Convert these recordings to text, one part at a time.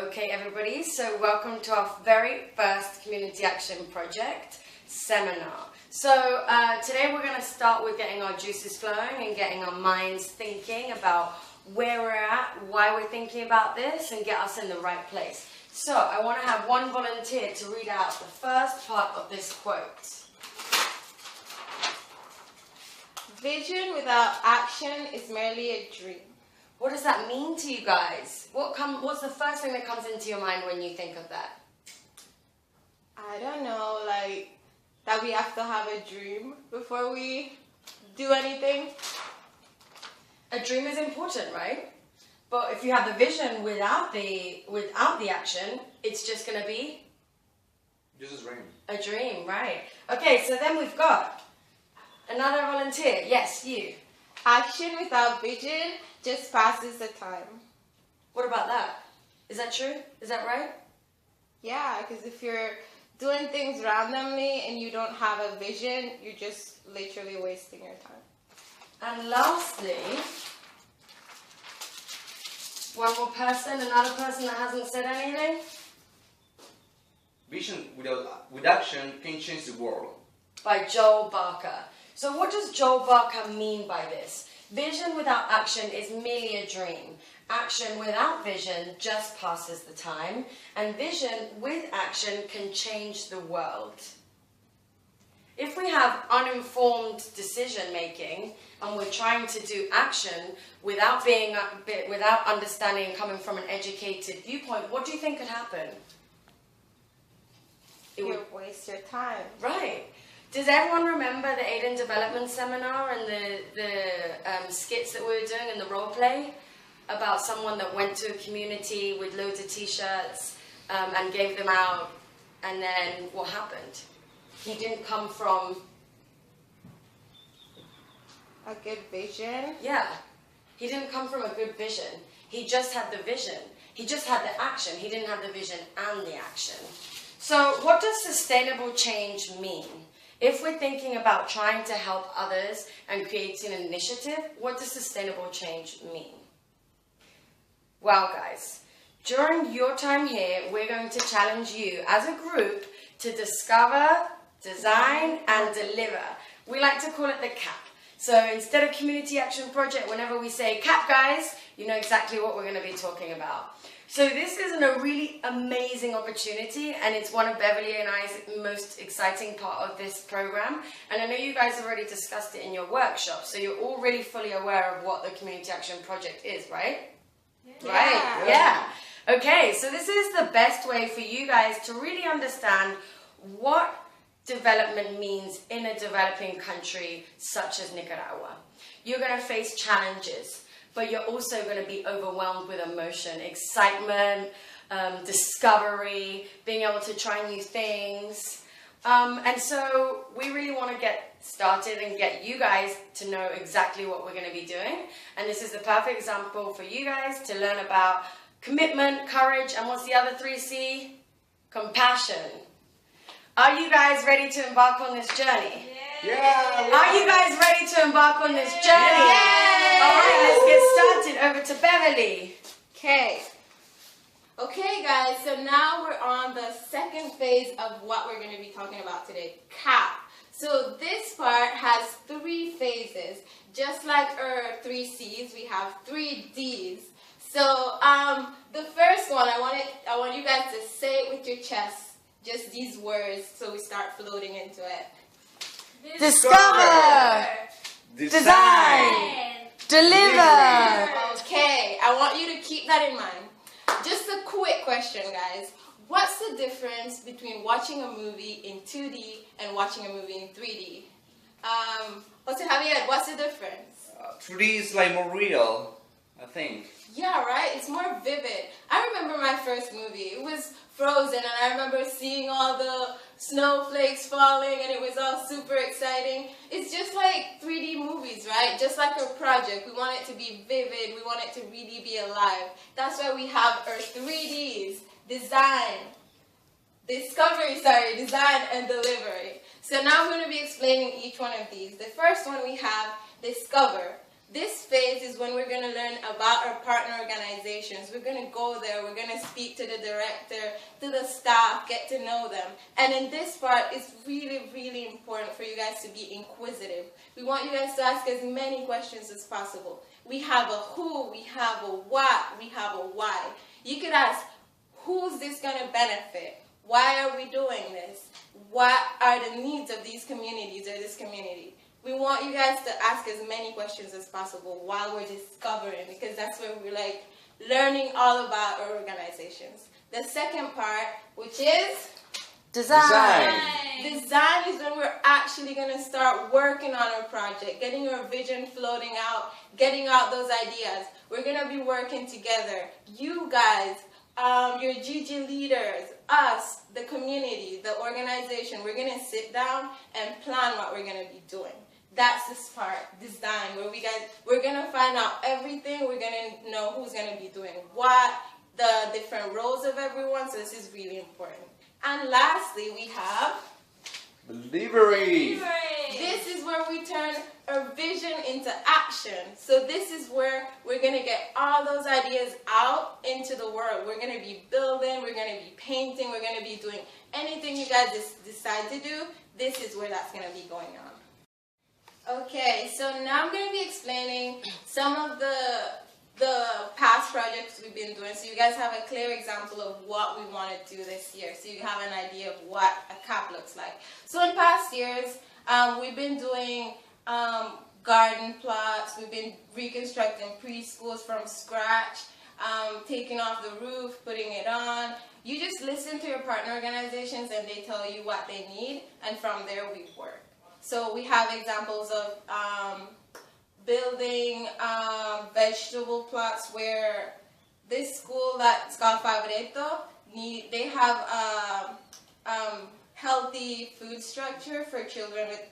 Okay, everybody, so welcome to our very first Community Action Project seminar. So today we're going to start with getting our juices flowing and getting our minds thinking about where we're at, why we're thinking about this, and get us in the right place. So I want to have one volunteer to read out the first part of this quote. Vision without action is merely a dream. What does that mean to you guys? What's the first thing that comes into your mind when you think of that? I don't know, like that we have to have a dream before we do anything. A dream is important, right? But if you have the vision without the action, it's just going to be just a dream. A dream, right? Okay, so then we've got another volunteer. Yes, you. Action without vision just passes the time. What about that? Is that true? Is that right? Yeah, because if you're doing things randomly and you don't have a vision, you're just literally wasting your time. And lastly, one more person, another person that hasn't said anything. Vision with action can change the world. By Joel Barker. So what does Joel Barker mean by this? Vision without action is merely a dream. Action without vision just passes the time. And vision with action can change the world. If we have uninformed decision making and we're trying to do action without understanding and coming from an educated viewpoint, what do you think could happen? You would waste your time. Right. Does everyone remember the Aiden Development Seminar and the skits that we were doing and the role play about someone that went to a community with loads of t-shirts and gave them out, and then what happened? He didn't come from a good vision? Yeah. He didn't come from a good vision. He just had the vision. He just had the action. He didn't have the vision and the action. So what does sustainable change mean? If we're thinking about trying to help others and creating an initiative, what does sustainable change mean? Well, guys, during your time here, we're going to challenge you as a group to discover, design, and deliver. We like to call it the CAP. So instead of Community Action Project, whenever we say CAP, guys, you know exactly what we're going to be talking about. So this is a really amazing opportunity, and it's one of Beverly and I's most exciting part of this program. And I know you guys have already discussed it in your workshop, so you're all really fully aware of what the Community Action Project is, right? Yeah. Right, yeah. Okay, so this is the best way for you guys to really understand what development means in a developing country such as Nicaragua. You're going to face challenges, but you're also going to be overwhelmed with emotion, excitement, discovery, being able to try new things. And so we really want to get started and get you guys to know exactly what we're going to be doing. And this is the perfect example for you guys to learn about commitment, courage, and what's the other 3C? Compassion. Are you guys ready to embark on this journey? Yeah! Are you guys ready to embark on this journey? Yeah. All right, let's get started. Over to Beverly. Okay, guys, so now we're on the second phase of what we're going to be talking about today, CAP. So this part has 3 phases. Just like our 3 C's, we have 3 D's. So the first one, I want you guys to say it with your chest. Just these words, so we start floating into it. Discover. Design. Deliver. Okay, I want you to keep that in mind. Just a quick question, guys. What's the difference between watching a movie in 2D and watching a movie in 3D? What's the difference? 3D is like more real, I think. Yeah, right? It's more vivid. I remember my first movie. It was Frozen, and I remember seeing all the snowflakes falling, and it was all super exciting. It's just like 3D movies, right? Just like our project. We want it to be vivid. We want it to really be alive. That's why we have our 3Ds. Design, and delivery. So now I'm going to be explaining each one of these. The first one we have discover. This phase is is when we're going to learn about our partner organizations. We're going to go there, we're going to speak to the director, to the staff, get to know them. And in this part, it's really, really important for you guys to be inquisitive. We want you guys to ask as many questions as possible. We have a who, we have a what, we have a why. You could ask, who's this going to benefit? Why are we doing this? What are the needs of these communities or this community? We want you guys to ask as many questions as possible while we're discovering, because that's where we're like learning all about our organizations. The second part, which is Design. design, is when we're actually going to start working on our project, getting our vision floating out, getting out those ideas. We're going to be working together. You guys, your GG leaders, us, the community, the organization, we're going to sit down and plan what we're going to be doing. That's this part, design, where we're going to find out everything. We're going to know who's going to be doing what, the different roles of everyone. So this is really important. And lastly, we have Delivery. this is where we turn our vision into action. So this is where we're going to get all those ideas out into the world. We're going to be building, we're going to be painting, we're going to be doing anything you guys decide to do. This is where that's going to be going on. Okay, so now I'm going to be explaining some of the past projects we've been doing, so you guys have a clear example of what we want to do this year, so you have an idea of what a CAP looks like. So in past years, we've been doing garden plots, we've been reconstructing preschools from scratch, taking off the roof, putting it on. You just listen to your partner organizations and they tell you what they need, and from there we work. So we have examples of building vegetable plots where this school that's called Favoreto, they have healthy food structure for children with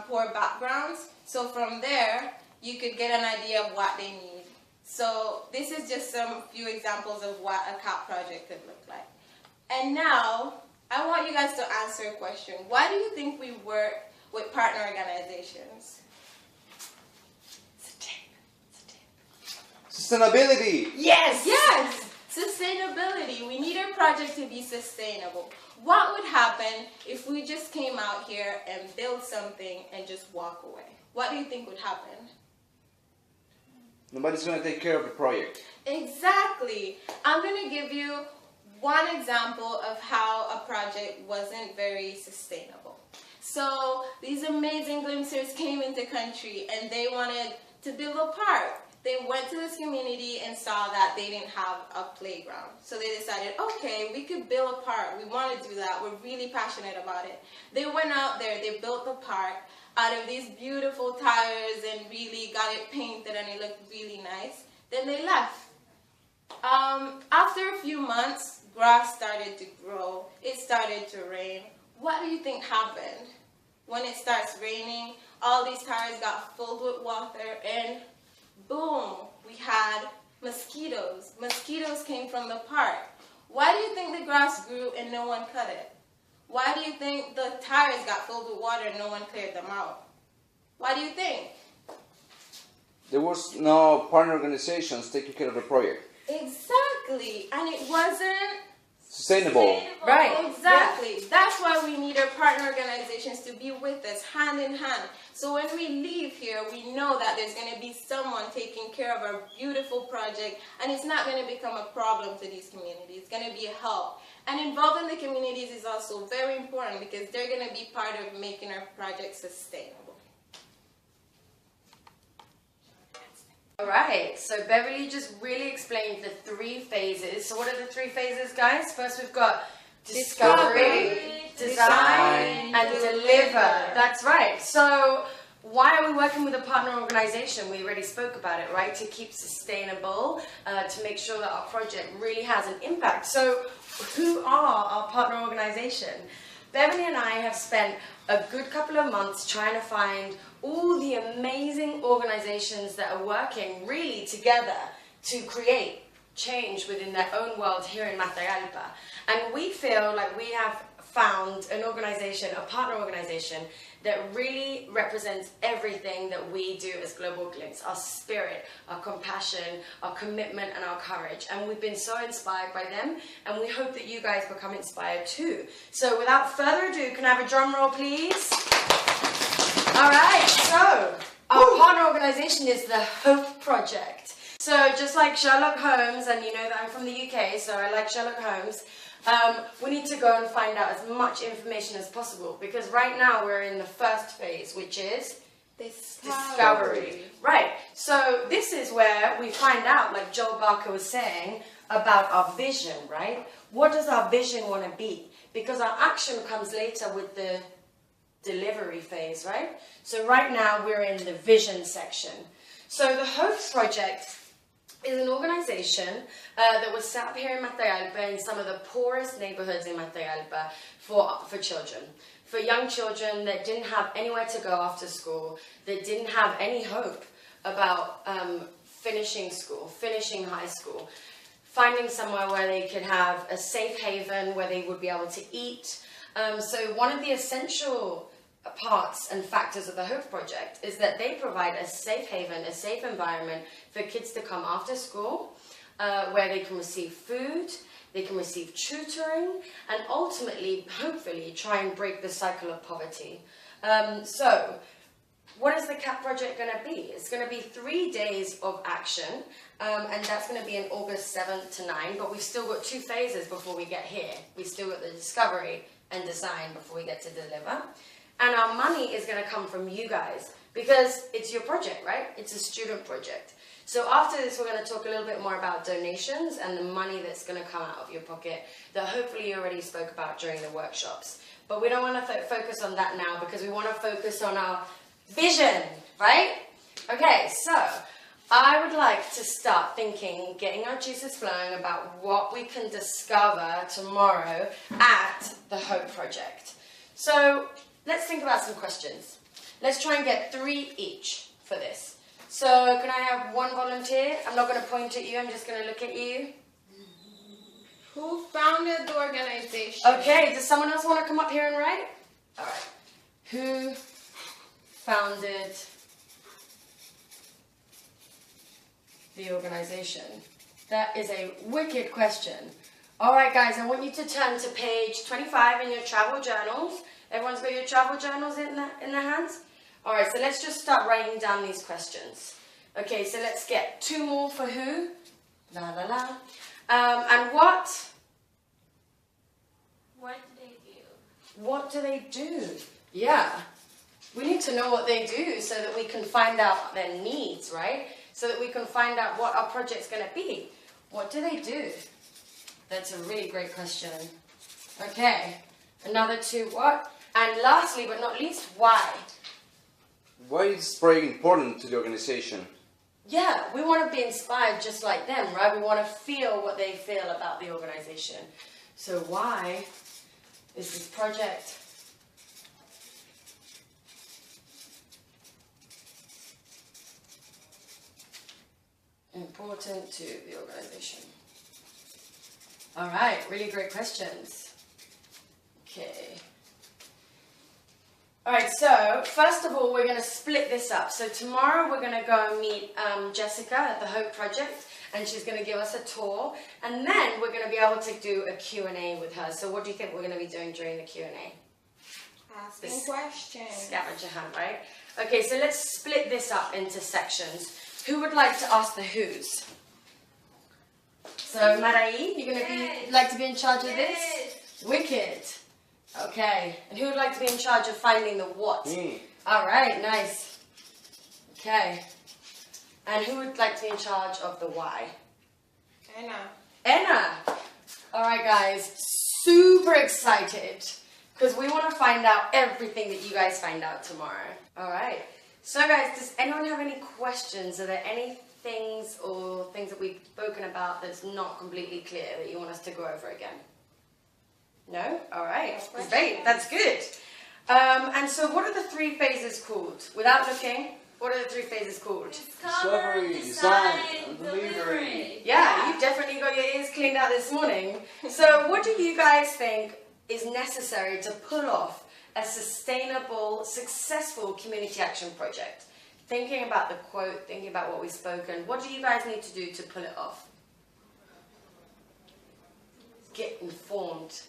poor backgrounds. So from there, you could get an idea of what they need. So this is just some few examples of what a CAP project could look like. And now, I want you guys to answer a question. Why do you think we work with partner organizations? Sustainability. Yes! Yes! Sustainability. We need our project to be sustainable. What would happen if we just came out here and built something and just walk away? What do you think would happen? Nobody's going to take care of the project. Exactly. I'm going to give you one example of how a project wasn't very sustainable. So these amazing glimpsers came into country and they wanted to build a park. They went to this community and saw that they didn't have a playground. So they decided, okay, we could build a park. We want to do that. We're really passionate about it. They went out there, they built the park out of these beautiful tires and really got it painted and it looked really nice. Then they left. After a few months, grass started to grow. It started to rain. What do you think happened? When it starts raining, all these tires got filled with water and boom, we had mosquitoes. Mosquitoes came from the park. Why do you think the grass grew and no one cut it? Why do you think the tires got filled with water and no one cleared them out? Why do you think? There was no partner organizations taking care of the project. Exactly. And it wasn't Sustainable. Right. Exactly. Yeah. That's why we need our partner organizations to be with us hand in hand. So when we leave here, we know that there's going to be someone taking care of our beautiful project, and it's not going to become a problem to these communities. It's going to be a help. And involving the communities is also very important because they're going to be part of making our project sustainable. Alright, so Beverly just really explained the 3 phases. So what are the 3 phases, guys? First we've got discovery, design, and deliver. That's right. So why are we working with a partner organization? We already spoke about it, right? To keep sustainable, to make sure that our project really has an impact. So who are our partner organization? Beverly and I have spent a good couple of months trying to find all the amazing organizations that are working really together to create change within their own world here in Matagalpa. And we feel like we have found an organization, a partner organization, that really represents everything that we do as Global Glimpse, our spirit, our compassion, our commitment, and our courage. And we've been so inspired by them, and we hope that you guys become inspired too. So without further ado, can I have a drum roll, please? All right, so our partner organization is the Hope Project. So just like Sherlock Holmes, and you know that I'm from the UK, so I like Sherlock Holmes, we need to go and find out as much information as possible, because right now we're in the first phase, which is discovery. Right, so this is where we find out, like Joel Barker was saying, about our vision, right? What does our vision want to be? Because our action comes later with the delivery phase, right? So right now we're in the vision section. So the Hope Project is an organization that was set up here in Matagalpa, in some of the poorest neighborhoods in Matagalpa, for children. For young children that didn't have anywhere to go after school, that didn't have any hope about finishing school, finishing high school, finding somewhere where they could have a safe haven, where they would be able to eat. So one of the essential parts and factors of the Hope Project is that they provide a safe haven, a safe environment for kids to come after school, where they can receive food, they can receive tutoring, and ultimately, hopefully, try and break the cycle of poverty. So, what is the CAP project going to be? It's going to be 3 days of action, and that's going to be in August 7th to 9th, but we've still got 2 phases before we get here. We've still got the discovery and design before we get to deliver. And our money is going to come from you guys, because it's your project, right? It's a student project. So after this, we're going to talk a little bit more about donations and the money that's going to come out of your pocket that hopefully you already spoke about during the workshops. But we don't want to focus on that now, because we want to focus on our vision, right? Okay, so I would like to start thinking, getting our juices flowing about what we can discover tomorrow at the Hope Project. So let's think about some questions. Let's try and get 3 each for this. So can I have 1 volunteer? I'm not going to point at you, I'm just going to look at you. Who founded the organization? Okay, does someone else want to come up here and write? All right. Who founded the organization? That is a wicked question. All right, guys, I want you to turn to page 25 in your travel journals. Everyone's got your travel journals in their hands? All right, so let's just start writing down these questions. Okay, so let's get 2 more for who? La la la. And what? What do they do? What do they do? Yeah. We need to know what they do so that we can find out their needs, right? So that we can find out what our project's going to be. What do they do? That's a really great question. Okay. Another 2 what? And lastly but not least, why? Why is spraying important to the organization? Yeah, we want to be inspired just like them, right? We want to feel what they feel about the organization. So why is this project important to the organization? All right, really great questions. Okay. All right, so first of all, we're going to split this up. So tomorrow we're going to go and meet Jessica at the Hope Project, and she's going to give us a tour. And then we're going to be able to do a Q&A with her. So what do you think we're going to be doing during the Q&A? Asking questions. Scavenger hunt, right? Okay, so let's split this up into sections. Who would like to ask the who's? So Marai, you're going to like to be in charge of this? Wicked. Okay, and who would like to be in charge of finding the what? Me. All right, nice. Okay, and who would like to be in charge of the why? Anna. Anna. All right, guys, super excited because we want to find out everything that you guys find out tomorrow. All right. So, guys, does anyone have any questions? Are there any things or things that we've spoken about that's not completely clear that you want us to go over again? No? All right. Great. That's good. And so what are the 3 phases called? Without looking, what are the 3 phases called? Discovery, design, and delivery. Yeah, you definitely got your ears cleaned out this morning. So what do you guys think is necessary to pull off a sustainable, successful community action project? Thinking about the quote, thinking about what we've spoken, what do you guys need to do to pull it off? Get informed,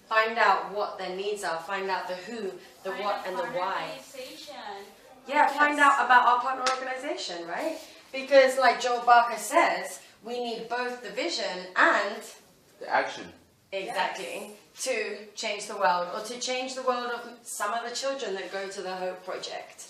find out what their needs are, find out the who, the what, and the why. Yeah, find out about our partner organization, right? Because like Joel Barker says, we need both the vision and The action. exactly to change the world, or to change the world of some of the children that go to the Hope Project,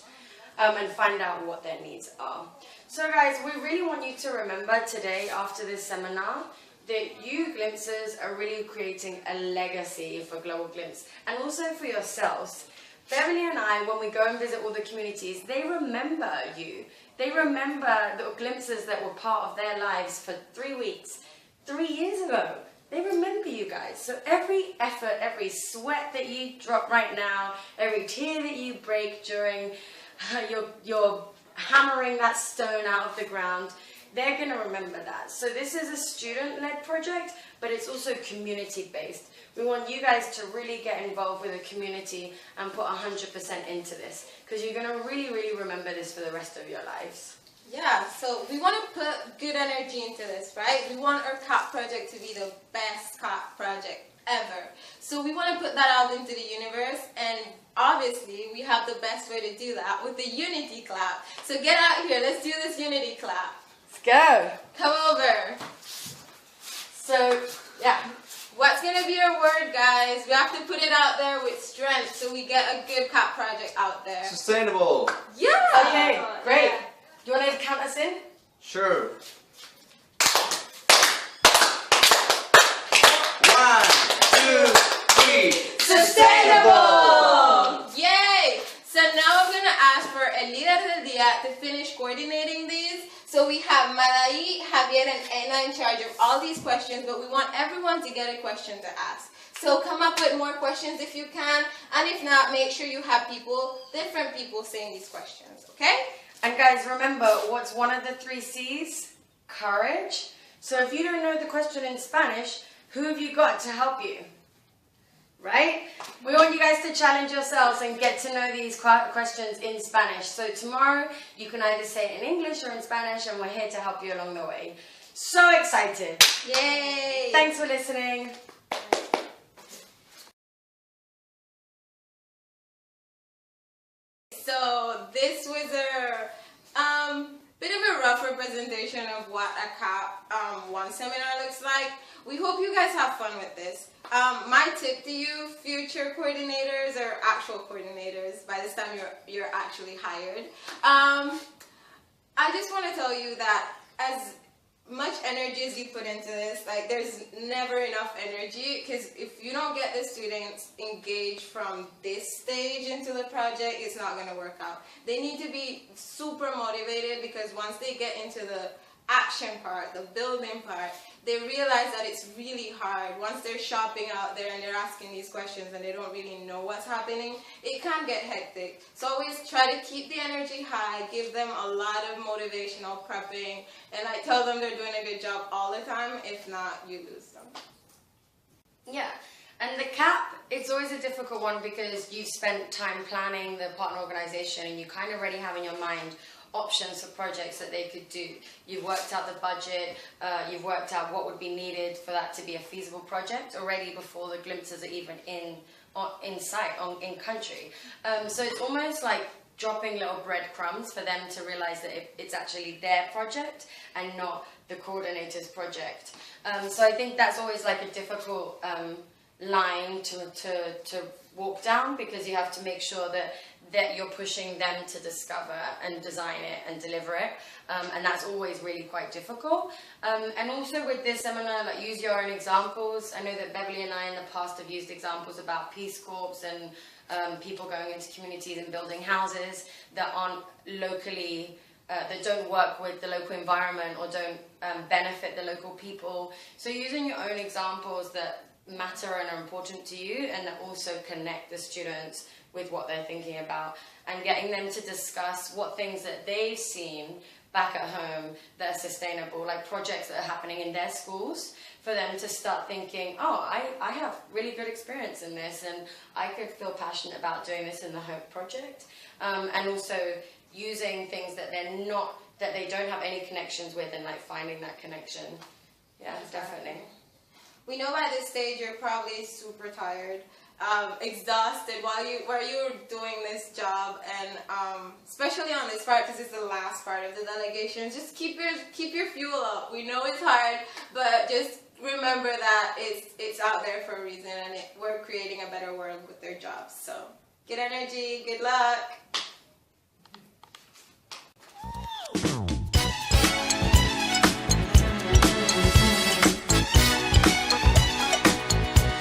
and find out what their needs are. So guys, we really want you to remember today, after this seminar, that you Glimpsers are really creating a legacy for Global Glimpse, and also for yourselves. Beverly and I, when we go and visit all the communities, they remember you. They remember the Glimpsers that were part of their lives for 3 weeks, 3 years ago. They remember you guys. So every effort, every sweat that you drop right now, every tear that you break during your hammering that stone out of the ground, they're going to remember that. So this is a student-led project, but it's also community-based. We want you guys to really get involved with the community and put 100% into this, because you're going to really, really remember this for the rest of your lives. Yeah, so we want to put good energy into this, right? We want our CAP project to be the best CAP project ever. So we want to put that out into the universe, and obviously we have the best way to do that with the unity clap. So get out here, let's do this unity clap. Let's go. Come over. So, yeah. What's going to be our word, guys? We have to put it out there with strength so we get a good CAP project out there. Sustainable. Yeah! Okay, great. Do you want to count us in? Sure. 1, 2, 3. Sustainable! Yay! So now I'm going to ask for El Líder del Día to finish coordinating these. So we have Madai, Javier, and Anna in charge of all these questions, but we want everyone to get a question to ask. So come up with more questions if you can, and if not, make sure you have different people saying these questions, okay? And guys, remember, what's one of the 3 C's? Courage. So if you don't know the question in Spanish, who have you got to help you? Right? We want you guys to challenge yourselves and get to know these questions in Spanish. So tomorrow, you can either say it in English or in Spanish, and we're here to help you along the way. So excited. Yay! Thanks for listening. So this was a bit of a rough representation of what a CAP 1 seminar looks like. We hope you guys have fun with this. My tip to you, future coordinators or actual coordinators, by this time you're actually hired, I just want to tell you that as much energy as you put into this, like, there's never enough energy, because if you don't get the students engaged from this stage into the project, it's not going to work out. They need to be super motivated, because once they get into the action part, the building part, they realize that it's really hard. Once they're shopping out there and they're asking these questions and they don't really know what's happening, it can get hectic. So always try to keep the energy high, give them a lot of motivational prepping, and like tell them they're doing a good job all the time. If not, you lose them. Yeah. And the CAP, it's always a difficult one, because you've spent time planning the partner organization and you kind of already have in your mind options for projects that they could do. You've worked out the budget, you've worked out what would be needed for that to be a feasible project already before the Glimpsers are even in sight, in country. So it's almost like dropping little breadcrumbs for them to realize that it's actually their project and not the coordinator's project. So I think that's always like a difficult line to walk down, because you have to make sure that you're pushing them to discover and design it and deliver it, and that's always really quite difficult. And also with this seminar, like, use your own examples. I know that Beverly and I in the past have used examples about Peace Corps and people going into communities and building houses that aren't locally, that don't work with the local environment or don't benefit the local people. So using your own examples that matter and are important to you, and that also connect the students with what they're thinking about, and getting them to discuss what things that they've seen back at home that are sustainable, like projects that are happening in their schools, for them to start thinking, oh, I have really good experience in this, and I could feel passionate about doing this in the Hope Project. And also using things that they don't have any connections with, and like finding that connection. Yeah, definitely. We know by this stage you're probably super tired, exhausted while you're doing this job, and especially on this part, because it's the last part of the delegation. Just keep your fuel up. We know it's hard, but just remember that it's out there for a reason, and we're creating a better world with their jobs. So good energy, good luck.